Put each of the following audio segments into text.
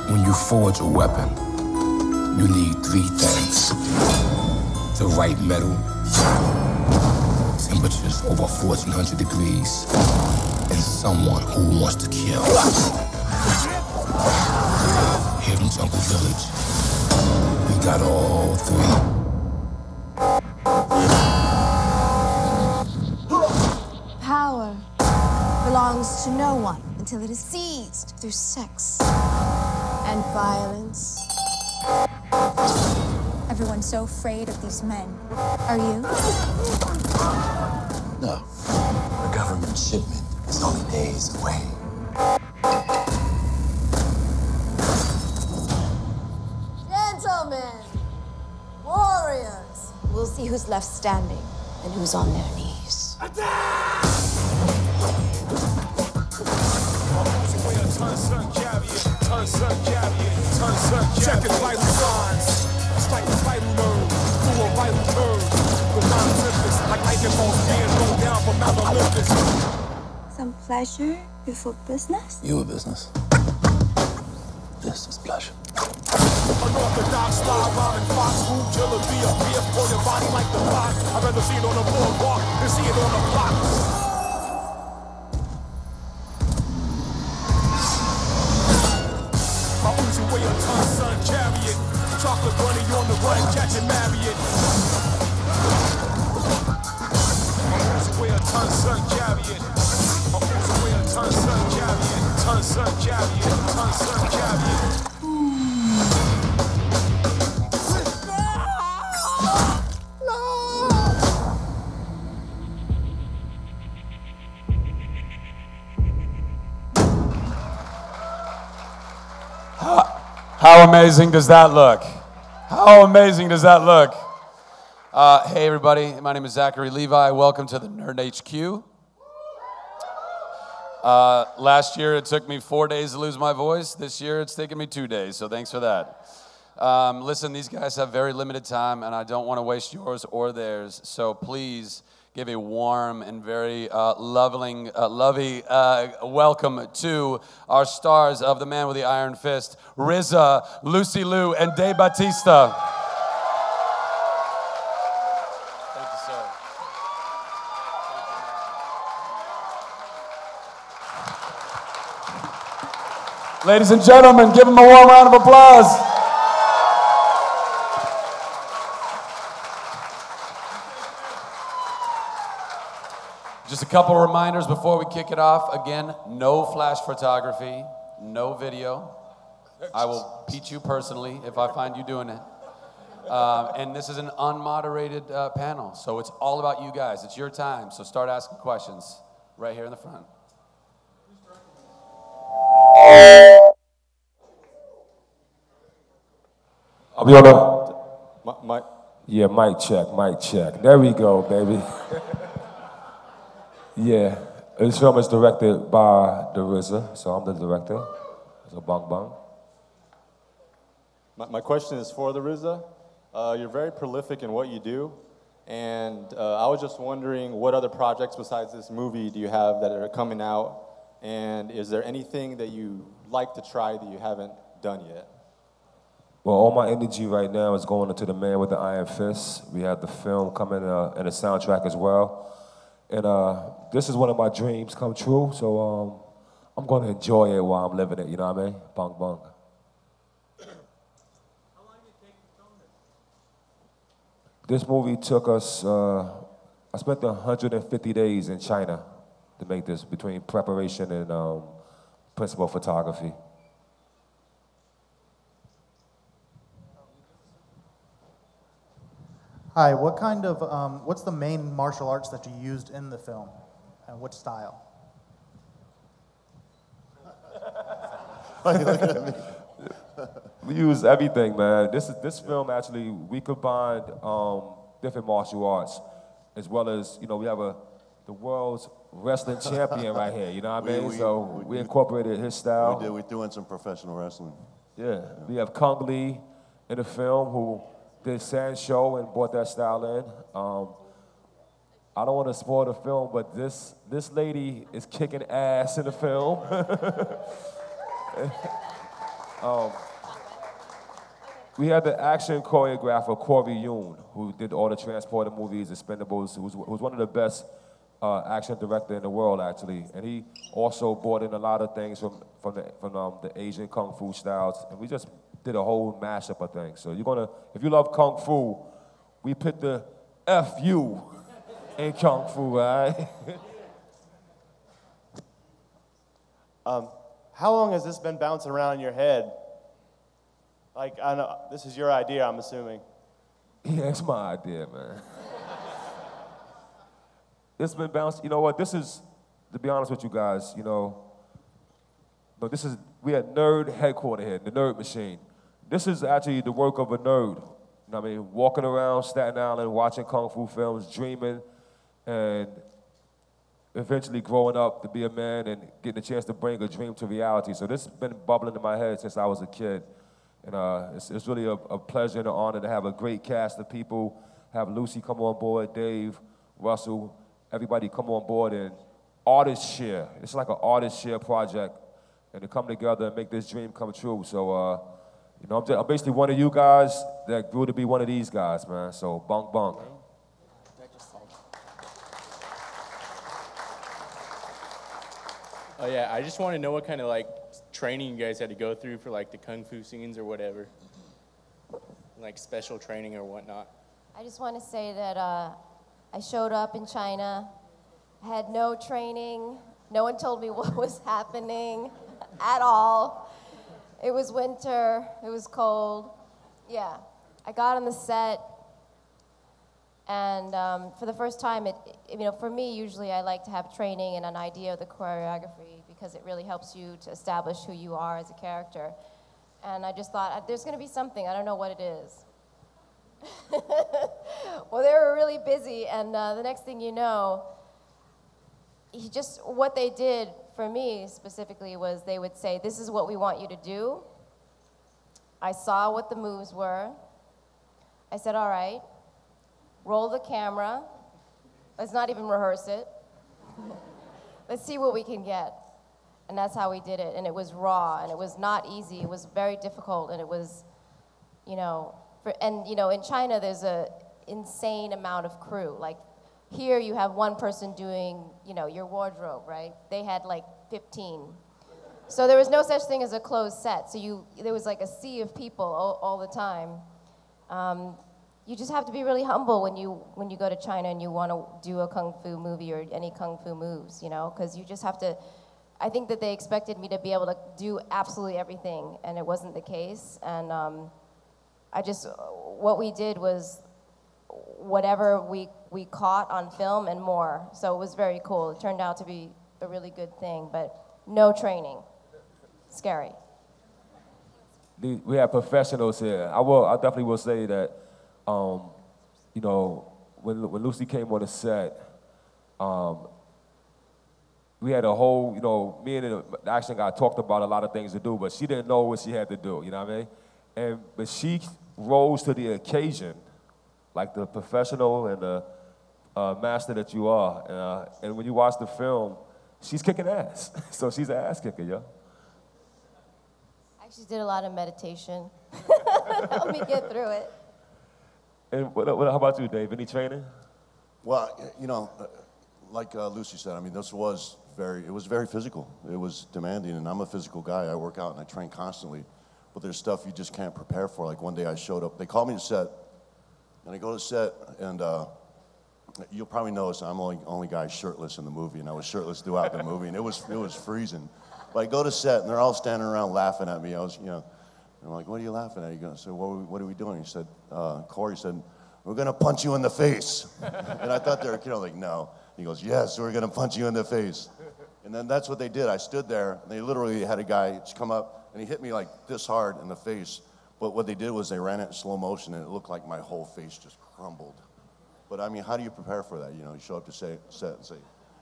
When you forge a weapon, you need three things. The right metal, temperatures over 1400 degrees, and someone who wants to kill. Here in Jungle Village, we got all three. Power belongs to no one until it is seized through sex and violence. Everyone's so afraid of these men. Are you? No. The government shipment is only days away. Gentlemen, warriors, we'll see who's left standing and who's on their knees. Check his vital signs. Strike the vital nerve. Through a vital curve. The non-tempest, like lightning bolts being thrown down from Mount Olympus. Some pleasure before business? You a business. This is pleasure. Unorthodox style, rhyming fox, food killer, be a beer for your body like the box. I'd rather see it on the boardwalk than see it on the block. My Uzi weigh a ton, son, chariot. Chocolate bunny on the run, catch and marry it. My Uzi weigh a ton, son, chariot. My Uzi weigh a ton, son, chariot. Ton, son, chariot. Ton, son, chariot. How amazing does that look? How amazing does that look? Hey everybody, my name is Zachary Levi. Welcome to the Nerd HQ. Last year it took me 4 days to lose my voice. This year it's taken me 2 days, so thanks for that. Listen, these guys have very limited time and I don't want to waste yours or theirs, so please give a warm and very lovely welcome to our stars of The Man with the Iron Fist, RZA, Lucy Liu, and Dave Bautista. Thank you, sir. Ladies and gentlemen, give them a warm round of applause. Just a couple reminders before we kick it off. Again, no flash photography, no video. I will beat you personally if I find you doing it. And this is an unmoderated panel, so it's all about you guys. It's your time, so start asking questions right here in the front. I'll be on the... Mic? Yeah, mic check. There we go, baby. Yeah, this film is directed by the RZA, so I'm the director. So bang bang. My question is for the RZA. You're very prolific in what you do, and I was just wondering what other projects besides this movie do you have that are coming out, and is there anything that you like to try that you haven't done yet? Well, all my energy right now is going into The Man with the Iron Fist. We have the film coming and a soundtrack as well. And this is one of my dreams come true, so I'm going to enjoy it while I'm living it, you know what I mean? Bang, bang. How long did it take to film this? This movie took us, I spent 150 days in China to make this, between preparation and principal photography. Hi, what kind of, what's the main martial arts that you used in the film? And what style? We use everything, man. This film actually, we combined different martial arts, as well as, you know, we have the world's wrestling champion right here, you know what I mean? We incorporated his style. We're doing some professional wrestling. Yeah, we have Kung Lee in the film who did Sand Show and brought that style in. I don't want to spoil the film, but this lady is kicking ass in the film. We had the action choreographer, Corey Yoon, who did all the Transporter movies, Expendables, who's one of the best action director in the world, actually. And he also brought in a lot of things from the Asian Kung Fu styles. And we just did a whole mashup of things. So if you love Kung Fu, we put the F-U in Kung Fu, right? How long has this been bouncing around in your head? Like, I know this is your idea, I'm assuming. Yeah, it's my idea, man. It's been bounced. You know what? This is, to be honest with you guys, we had Nerd headquarters here, the Nerd Machine. This is actually the work of a nerd. You know what I mean? Walking around Staten Island, watching Kung Fu films, dreaming, and eventually growing up to be a man and getting a chance to bring a dream to reality. So this has been bubbling in my head since I was a kid. And it's really a pleasure and an honor to have a great cast of people, have Lucy come on board, Dave, Russell, everybody come on board, and artists share. It's like an artist share project, and to come together and make this dream come true. So, I'm basically one of you guys that grew to be one of these guys, man. So, bunk, bunk. Oh yeah, I just want to know what kind of training you guys had to go through for the kung fu scenes or whatever, like special training or whatnot. I just want to say that I showed up in China, had no training, no one told me what was happening at all. It was winter, it was cold. Yeah, I got on the set, and for the first time, for me, usually I like to have training and an idea of the choreography because it really helps you to establish who you are as a character. And I just thought, there's gonna be something, I don't know what it is. Well, they were really busy, and the next thing you know, what they did for me specifically was they would say, this is what we want you to do. I saw what the moves were. I said, all right, roll the camera. Let's not even rehearse it. Let's see what we can get. And that's how we did it. And it was raw, and it was not easy. It was very difficult, and it was, in China, there's an insane amount of crew. Like, here you have one person doing, your wardrobe, right? They had 15. So there was no such thing as a closed set. So there was a sea of people all the time. You just have to be really humble when you go to China and you want to do a kung fu movie or any kung fu moves, because you just have to. I think that they expected me to be able to do absolutely everything, and it wasn't the case. And what we did was whatever we caught on film and more. So it was very cool. It turned out to be a really good thing, but no training. Scary. We have professionals here. I definitely will say that, when Lucy came on the set, we had a whole, me and the action guy talked about a lot of things to do, but she didn't know what she had to do, you know what I mean? But she rose to the occasion, like the professional and the master that you are. And when you watch the film, she's kicking ass. So she's an ass kicker, yo. I actually did a lot of meditation. Help me get through it. And how about you, Dave? Any training? Well, like Lucy said, I mean, it was very physical. It was demanding, and I'm a physical guy. I work out and I train constantly. But there's stuff you just can't prepare for. Like one day I showed up, they called me to set, and I go to set, and you'll probably notice I'm the only guy shirtless in the movie, and I was shirtless throughout the movie, and it was freezing. But I go to set, and they're all standing around laughing at me. I'm like, what are you laughing at? He goes, so what are we doing? He said, Corey said, we're gonna punch you in the face. And I thought they were kidding. Like, no. He goes, yes, we're gonna punch you in the face. And then that's what they did. I stood there, and they literally had a guy come up, and he hit me like this hard in the face. But what they did was they ran it in slow motion, and it looked like my whole face just crumbled. But I mean, how do you prepare for that? You show up to set and say,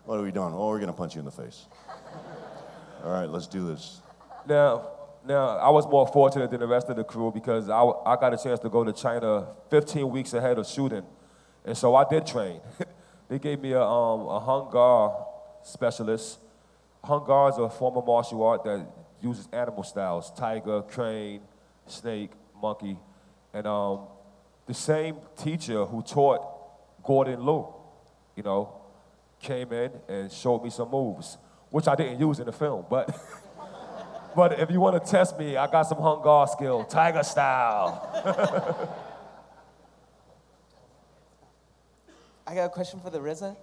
what are we doing? Oh, we're gonna punch you in the face. All right, let's do this. Now, I was more fortunate than the rest of the crew because I got a chance to go to China 15 weeks ahead of shooting. And so I did train. They gave me a Hung Gar specialist. Hung Gar is a form of martial art that uses animal styles, tiger, crane, snake, monkey. And the same teacher who taught Gordon Liu, you know, came in and showed me some moves, which I didn't use in the film, but but if you want to test me, I got some hung guard skill, tiger style. I got a question for the RZA.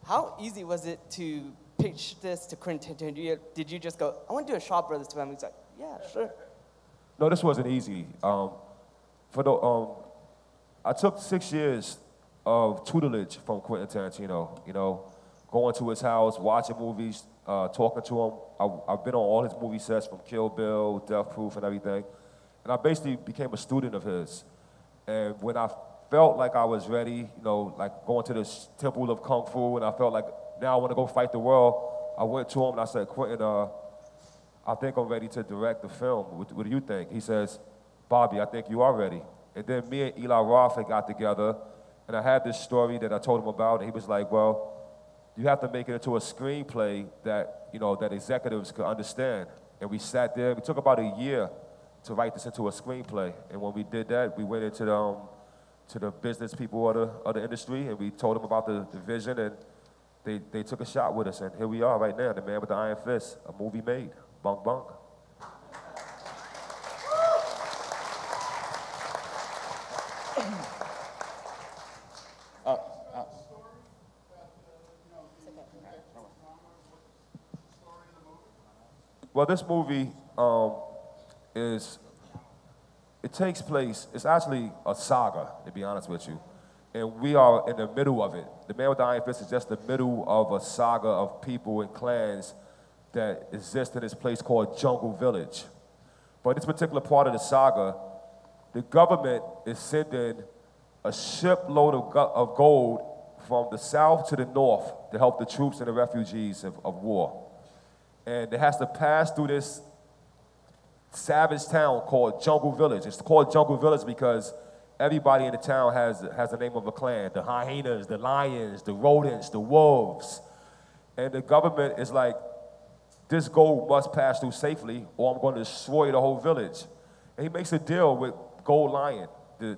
How easy was it to pitch this to Quentin? Did you just go, I want to do a Shaw Brothers film? He's like, yeah, sure. No, this wasn't easy. I took 6 years of tutelage from Quentin Tarantino, you know, going to his house, watching movies, talking to him. I've been on all his movie sets from Kill Bill, Death Proof, and everything. And I basically became a student of his. And when I felt like I was ready, you know, like going to the temple of Kung Fu, and I felt like now I want to go fight the world, I went to him and I said, Quentin, I think I'm ready to direct the film. What do you think? He says, Bobby, I think you are ready. And then me and Eli Roth had got together, and I had this story that I told him about, and he was like, well, you have to make it into a screenplay that, you know, that executives could understand. And we sat there, it took about a year to write this into a screenplay. And when we did that, we went into the business people of the industry, and we told them about the vision, and they took a shot with us, and here we are right now, The Man with the Iron Fist, a movie made. Bunk, bunk. Well, this movie it takes place, it's actually a saga, to be honest with you. And we are in the middle of it. The Man with the Iron Fist is just the middle of a saga of people and clans that exist in this place called Jungle Village. But this particular part of the saga, the government is sending a shipload of gold from the south to the north to help the troops and the refugees of war. And it has to pass through this savage town called Jungle Village. It's called Jungle Village because everybody in the town has the name of a clan. The hyenas, the lions, the rodents, the wolves. And the government is like, this gold must pass through safely or I'm going to destroy the whole village. And he makes a deal with Gold Lion to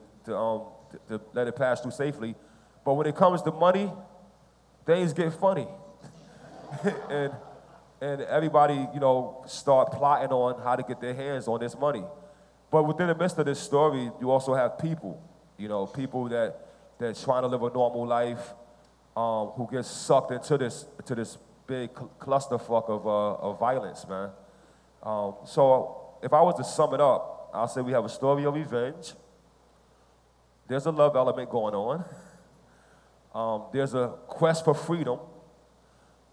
let it pass through safely. But when it comes to money, things get funny. and everybody, you know, start plotting on how to get their hands on this money. But within the midst of this story, you also have people, you know, people that's trying to live a normal life, who get sucked into this big clusterfuck of violence, man. So if I was to sum it up, I'll say we have a story of revenge. There's a love element going on. There's a quest for freedom,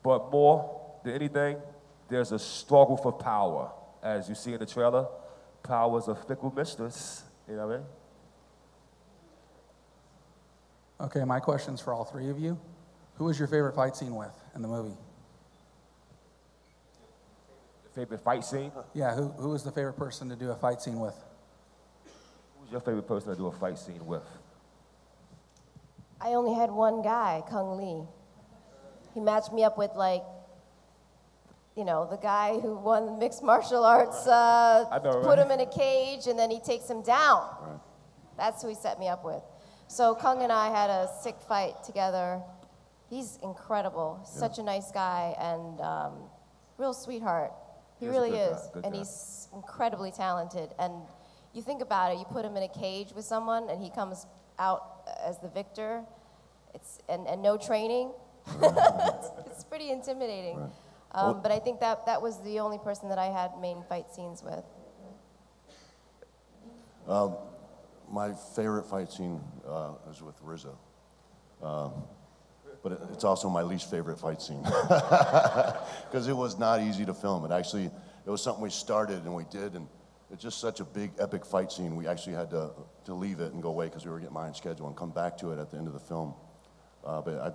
but more than anything, there's a struggle for power. As you see in the trailer, power is a fickle mistress, you know what I mean? Okay, my question's for all three of you. Who was your favorite fight scene with in the movie? Favorite fight scene? Yeah, who was the favorite person to do a fight scene with? Who's your favorite person to do a fight scene with? I only had one guy, Kung Lee. He matched me up with, like, you know, the guy who won mixed martial arts, put him in a cage, and then he takes him down. Right. That's who he set me up with. So Kung and I had a sick fight together. He's incredible, such a nice guy, and real sweetheart. He really is, and he's incredibly talented. And you think about it, you put him in a cage with someone, and he comes out as the victor. And no training. It's pretty intimidating. Right. But I think that was the only person that I had main fight scenes with. My favorite fight scene is with RZA. But it's also my least favorite fight scene. Because it was not easy to film. It was something we started and we did, and it's just such a big, epic fight scene. We actually had to leave it and go away because we were getting behind schedule and come back to it at the end of the film. But I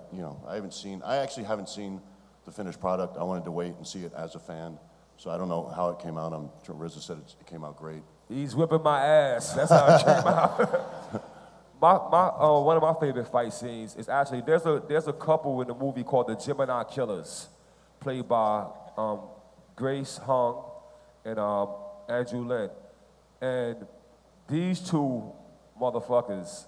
actually haven't seen the finished product. I wanted to wait and see it as a fan. So I don't know how it came out. I'm sure RZA said it came out great. He's whipping my ass. That's how it came out. One of my favorite fight scenes is actually, there's a couple in the movie called the Gemini Killers, played by Grace Hung and Andrew Lin. And these two motherfuckers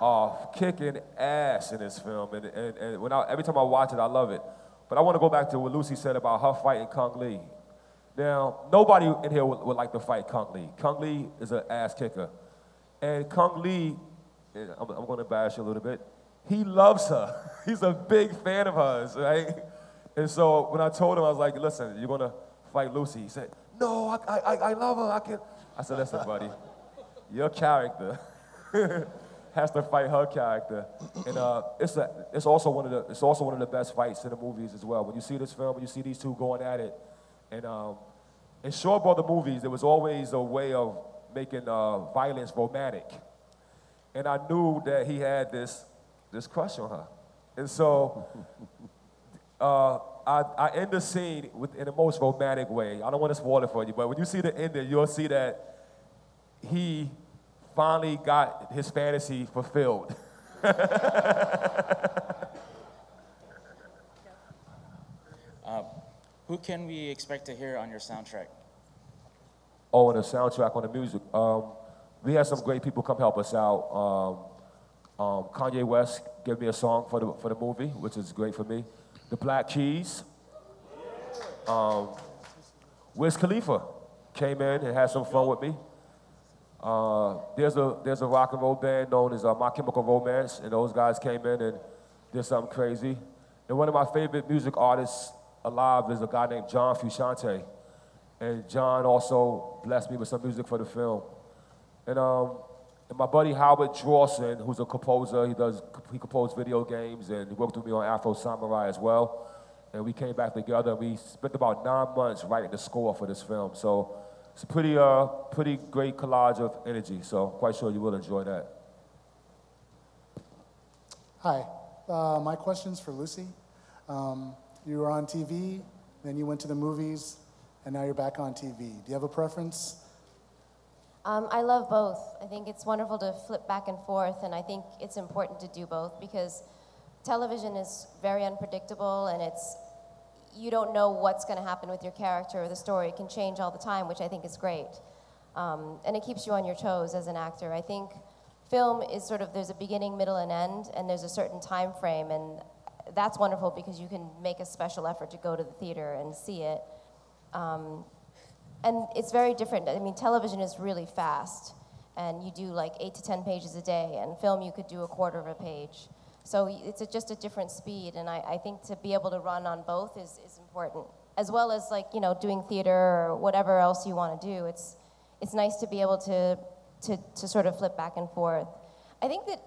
are kicking ass in this film. And every time I watch it, I love it. But I want to go back to what Lucy said about her fighting Kung Lee. Now, nobody in here would like to fight Kung Lee. Kung Lee is an ass kicker. And Kung Lee, I'm going to bash you a little bit, he loves her. He's a big fan of hers, right? And so when I told him, I was like, listen, you're going to fight Lucy. He said, no, I love her. I said, listen, buddy, your character has to fight her character. And it's also one of the best fights in the movies as well. When you see this film, when you see these two going at it, and in Shaw Brother movies, there was always a way of making violence romantic. And I knew that he had this crush on her. And so I end the scene in the most romantic way. I don't want to spoil it for you, but when you see the ending, you'll see that he finally got his fantasy fulfilled. Who can we expect to hear on your soundtrack? Oh, and the soundtrack on the music. We had some great people come help us out. Kanye West gave me a song for the movie, which is great for me. The Black Keys. Wiz Khalifa came in and had some fun with me. There's a rock and roll band known as My Chemical Romance, and those guys came in and did something crazy. And one of my favorite music artists alive is a guy named John Frusciante. And John also blessed me with some music for the film. And my buddy Howard Drawson, who's a composer, he composed video games and he worked with me on Afro Samurai as well. And we came back together and we spent about 9 months writing the score for this film. So it's a pretty great collage of energy. So I'm quite sure you will enjoy that. Hi, my question's for Lucy. You were on TV, then you went to the movies, and now you're back on TV. Do you have a preference? I love both. I think it's wonderful to flip back and forth, and I think it's important to do both because television is very unpredictable, and you don't know what's going to happen with your character or the story. It can change all the time, which I think is great. And it keeps you on your toes as an actor. I think film is sort of, there's a beginning, middle, and end, and there's a certain time frame, and that's wonderful because you can make a special effort to go to the theater and see it. And it's very different. I mean, television is really fast, and you do like 8 to 10 pages a day, and film you could do a quarter of a page. So it's just a different speed, and I think to be able to run on both is important, as well as like, you know, doing theater or whatever else you want to do. It's nice to be able to sort of flip back and forth. I think that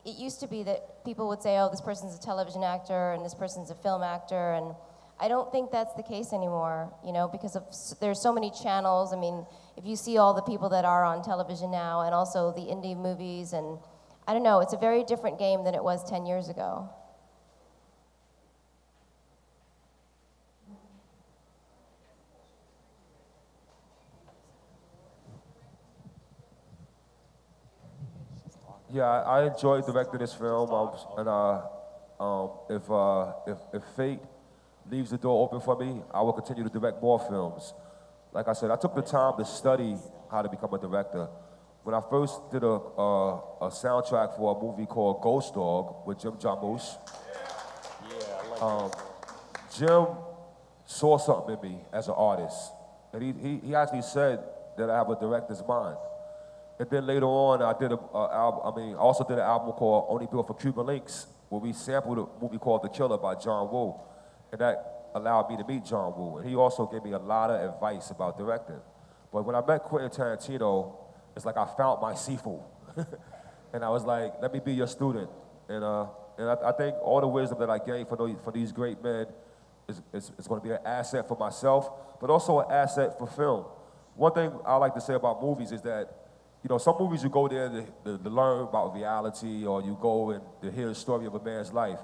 it used to be that people would say, oh, this person's a television actor and this person's a film actor, and I don't think that's the case anymore, you know, because there's so many channels. I mean, if you see all the people that are on television now and also the indie movies, and I don't know, it's a very different game than it was 10 years ago. Yeah, I enjoyed directing this film, if fate leaves the door open for me, I will continue to direct more films. Like I said, I took the time to study how to become a director. When I first did a soundtrack for a movie called Ghost Dog with Jim Jarmusch, Jim saw something in me as an artist, and he actually said that I have a director's mind. And then later on, I also did an album called Only Built for Cuban Links, where we sampled a movie called The Killer by John Woo. And that allowed me to meet John Woo. And he also gave me a lot of advice about directing. But when I met Quentin Tarantino, it's like I found my Sifu. And I was like, let me be your student. And I think all the wisdom that I gained from these great men is going to be an asset for myself, but also an asset for film. One thing I like to say about movies is that, you know, some movies you go there to learn about reality, or you go and to hear the story of a man's life.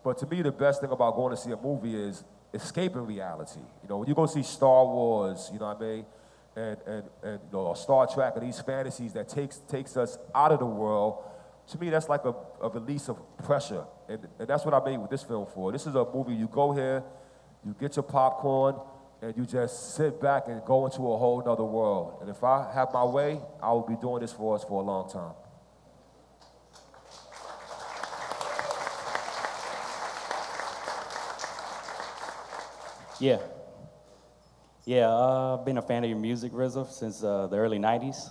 But to me, the best thing about going to see a movie is escaping reality. You know, when you go see Star Wars, you know what I mean, and you know, Star Trek, and these fantasies that takes us out of the world, to me, that's like a release of pressure. And that's what I made with this film for. This is a movie, you go here, you get your popcorn, and you just sit back and go into a whole nother world. And if I have my way, I will be doing this for us for a long time. Yeah. Yeah, I've been a fan of your music, RZA, since the early 90s.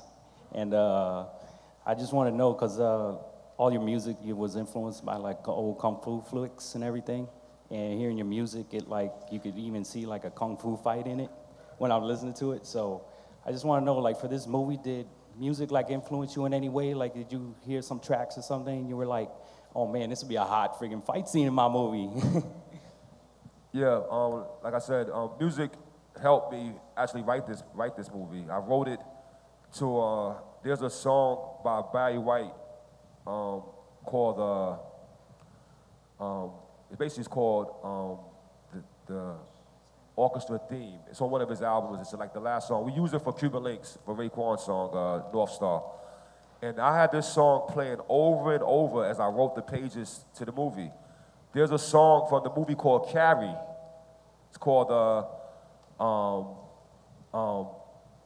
And I just want to know, because all your music was influenced by like old Kung Fu flicks and everything. And hearing your music, it like, you could even see like a Kung Fu fight in it when I was listening to it. So I just want to know, like for this movie, did music like influence you in any way? Like did you hear some tracks or something and you were like, oh man, this would be a hot friggin' fight scene in my movie? Yeah, like I said, music helped me actually write this movie. I wrote it to, there's a song by Barry White called, it basically is called the Orchestra Theme. It's on one of his albums. It's like the last song. We use it for Cuban Links, for Raekwon's song, North Star. And I had this song playing over and over as I wrote the pages to the movie. There's a song from the movie called Carrie. It's called,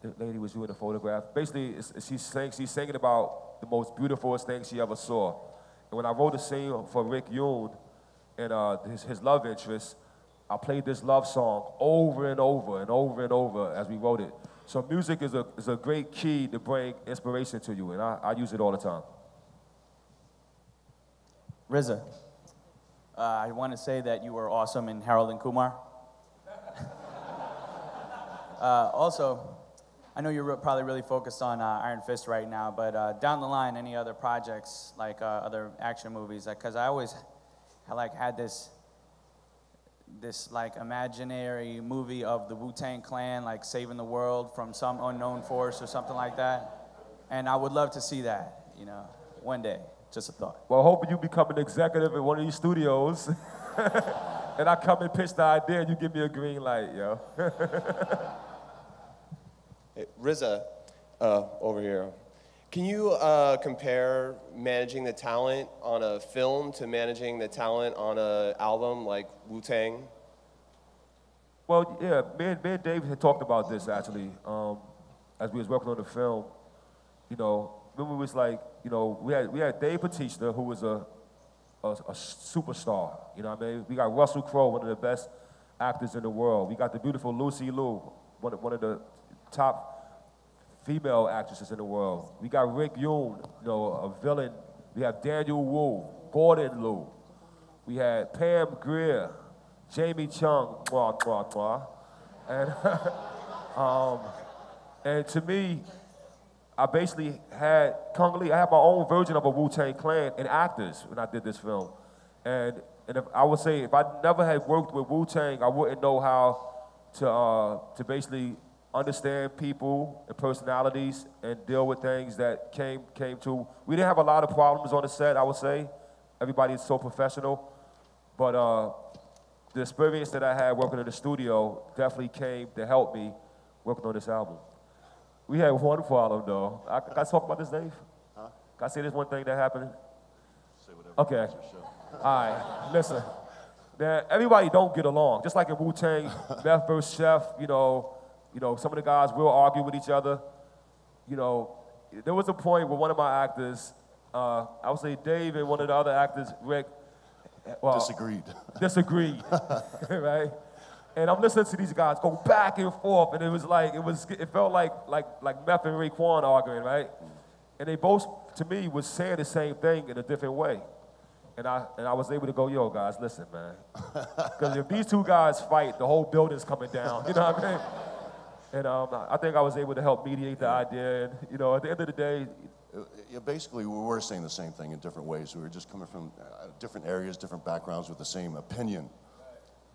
the lady was doing the photograph. Basically, she's singing about the most beautiful thing she ever saw. And when I wrote a scene for Rick Yoon and his love interest, I played this love song over and over and over and over as we wrote it. So music is a great key to bring inspiration to you, and I use it all the time. RZA, I want to say that you were awesome in Harold and Kumar. Also, I know you're probably really focused on Iron Fist right now, but down the line, any other projects, like other action movies? Because I always had this like imaginary movie of the Wu-Tang Clan, like saving the world from some unknown force or something like that. And I would love to see that, you know, one day. Just a thought. Well, hoping you become an executive in one of these studios, and I come and pitch the idea, and you give me a green light, yo. Hey, RZA, over here. Can you compare managing the talent on a film to managing the talent on an album like Wu-Tang? Well, yeah, me and Dave had talked about this actually, as we was working on the film. You know, when we was like, you know, we had Dave Bautista, who was a superstar. You know what I mean? We got Russell Crowe, one of the best actors in the world. We got the beautiful Lucy Liu, one of the top female actresses in the world. We got Rick Yoon, you know, a villain. We have Daniel Wu, Gordon Liu. We had Pam Grier, Jamie Chung, and to me, I basically had Kung Lee. I had my own version of a Wu-Tang Clan and actors when I did this film. And if, I would say if I never had worked with Wu-Tang, I wouldn't know how to basically understand people and personalities and deal with things that came to. We didn't have a lot of problems on the set, I would say. Everybody is so professional. But the experience that I had working in the studio definitely came to help me working on this album. We had one problem, though. Can I talk about this, Dave? Huh? Can I say this one thing that happened? Say whatever. Okay. All right. Listen. Now, everybody don't get along. Just like in Wu-Tang, Meth versus Chef, you know, some of the guys will argue with each other. You know, there was a point where one of my actors, I would say Dave and one of the other actors, Rick, disagreed, right? And I'm listening to these guys go back and forth, and it felt like Meth and Raekwon arguing, right? And they both, to me, was saying the same thing in a different way. And I was able to go, yo, guys, listen, man. Because if these two guys fight, the whole building's coming down, you know what I mean? And I think I was able to help mediate the idea, and you know, at the end of the day, basically we were saying the same thing in different ways. We were just coming from different areas, different backgrounds with the same opinion.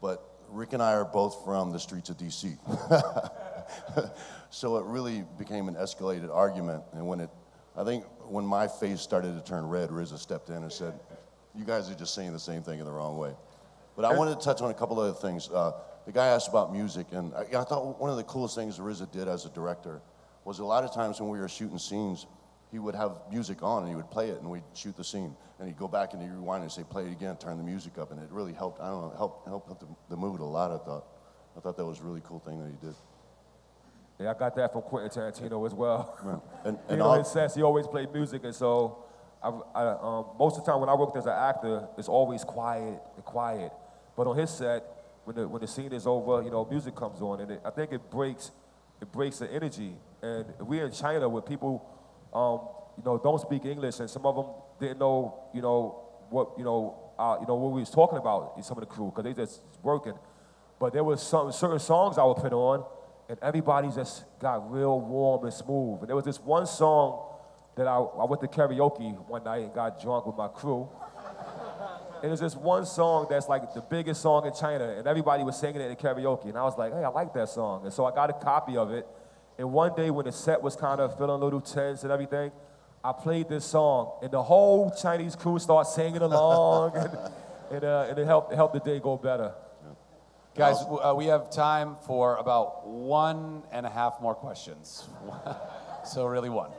But Rick and I are both from the streets of DC. So it really became an escalated argument. And I think when my face started to turn red, RZA stepped in and said, you guys are just saying the same thing in the wrong way. But I wanted to touch on a couple other things. The guy asked about music, and I thought one of the coolest things RZA did as a director was a lot of times when we were shooting scenes, he would have music on and he would play it and we'd shoot the scene. And he'd go back and he'd rewind and say, play it again, turn the music up. And it really helped, I don't know, helped the mood a lot, I thought. I thought that was a really cool thing that you did. Yeah, I got that from Quentin Tarantino as well. Yeah. And you know, his sense, he always played music, and so most of the time when I worked as an actor, it's always quiet and quiet. But on his set, when the scene is over, you know, music comes on, and I think it breaks the energy. And we're in China where people, you know, don't speak English, and some of them didn't know, what we was talking about. Some of the crew, because they just working. But there was certain songs I would put on, and everybody just got real warm and smooth. And there was this one song that I went to karaoke one night and got drunk with my crew. And there's this one song that's like the biggest song in China, and everybody was singing it in karaoke. And I was like, hey, I like that song. And so I got a copy of it. And one day when the set was kind of feeling a little tense and everything, I played this song, and the whole Chinese crew started singing along, and it helped the day go better. Guys, we have time for about 1.5 more questions. So really one.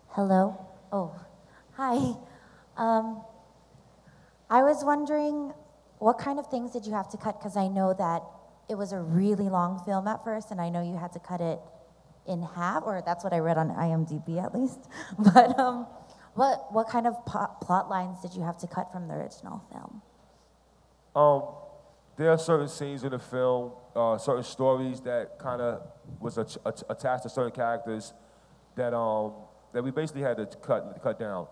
Hello. Oh, hi. I was wondering, what kind of things did you have to cut? Because I know that it was a really long film at first, and I know you had to cut it in half, or that's what I read on IMDb at least. But what kind of plot lines did you have to cut from the original film? There are certain scenes in the film, certain stories that kind of was attached to certain characters that we basically had to cut down.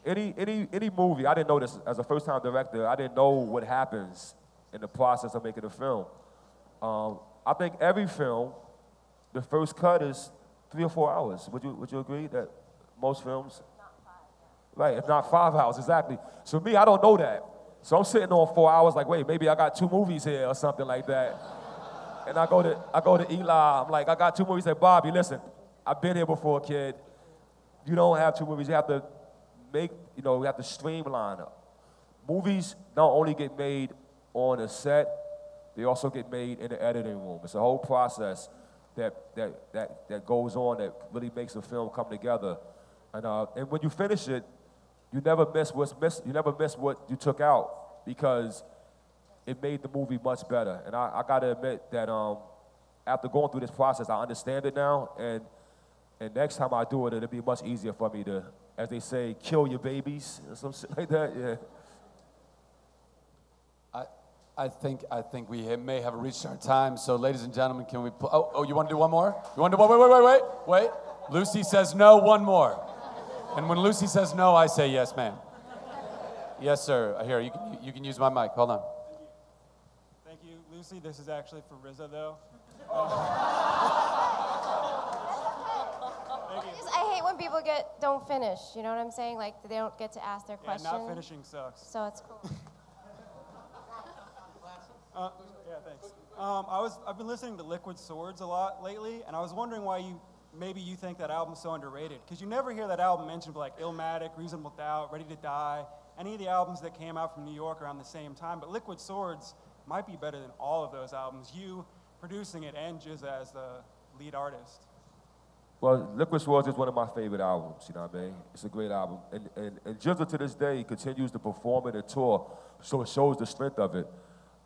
Any movie, I didn't know this as a first-time director. I didn't know what happens in the process of making a film. I think every film, the first cut is 3 or 4 hours. Would you agree that most films? Right, if not 5 hours, exactly. So me, I don't know that. So I'm sitting on 4 hours like, wait, maybe I got 2 movies here or something like that. And I go to Eli, I'm like, I got 2 movies. He said, Bobby, listen, I've been here before, kid. You don't have 2 movies. You have to you have to streamline. Movies don't only get made on a set, they also get made in the editing room. It's a whole process that goes on that really makes a film come together. And when you finish it, you never miss what you took out, because it made the movie much better. And I gotta admit that after going through this process, I understand it now, and next time I do it, it'll be much easier for me to, as they say, kill your babies or some shit like that. Yeah. I think we may have reached our time. So, ladies and gentlemen, can we? Oh, you want to do one more? You want to do wait. Lucy says no. One more. And when Lucy says no, I say yes, ma'am. Yes, sir. Here, you can use my mic. Hold on. Thank you, Lucy. This is actually for RZA, though. I hate when people don't finish. You know what I'm saying? Like they don't get to ask their question. Not finishing sucks. So it's cool. Yeah, thanks. I've been listening to Liquid Swords a lot lately, and I was wondering why maybe you think that album's so underrated, because you never hear that album mentioned for like Illmatic, Reasonable Doubt, Ready to Die, any of the albums that came out from New York around the same time. But Liquid Swords might be better than all of those albums, you producing it and RZA as the lead artist. Well, Liquid Swords is one of my favorite albums, you know what I mean? It's a great album. And RZA to this day continues to perform it and tour, so it shows the strength of it.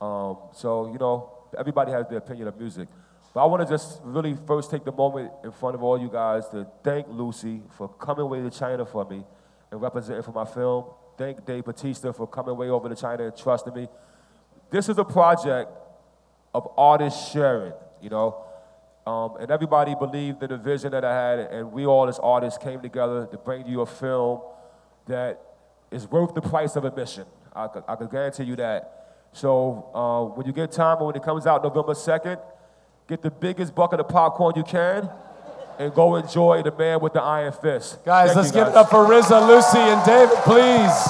So, everybody has their opinion of music. But I want to just really first take the moment in front of all you guys to thank Lucy for coming away to China for me and representing for my film. Thank Dave Bautista for coming away over to China and trusting me. This is a project of artists sharing, and everybody believed in the vision that I had, and we all as artists came together to bring you a film that is worth the price of admission. I can guarantee you that. So when you get time, and when it comes out November 2nd, get the biggest bucket of popcorn you can and go enjoy The Man with the Iron Fist. Guys, let's give it up for RZA, Lucy, and David, please.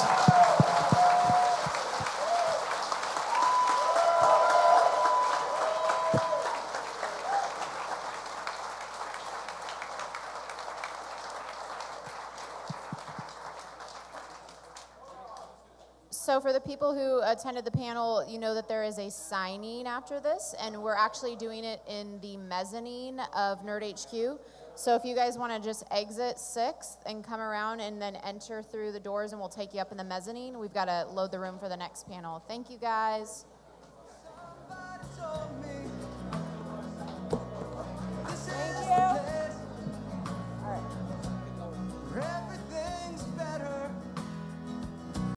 So for the people who attended the panel, you know that there is a signing after this, and we're actually doing it in the mezzanine of Nerd HQ. So if you guys want to just exit 6th and come around and then enter through the doors, and we'll take you up in the mezzanine. We've got to load the room for the next panel. Thank you, guys.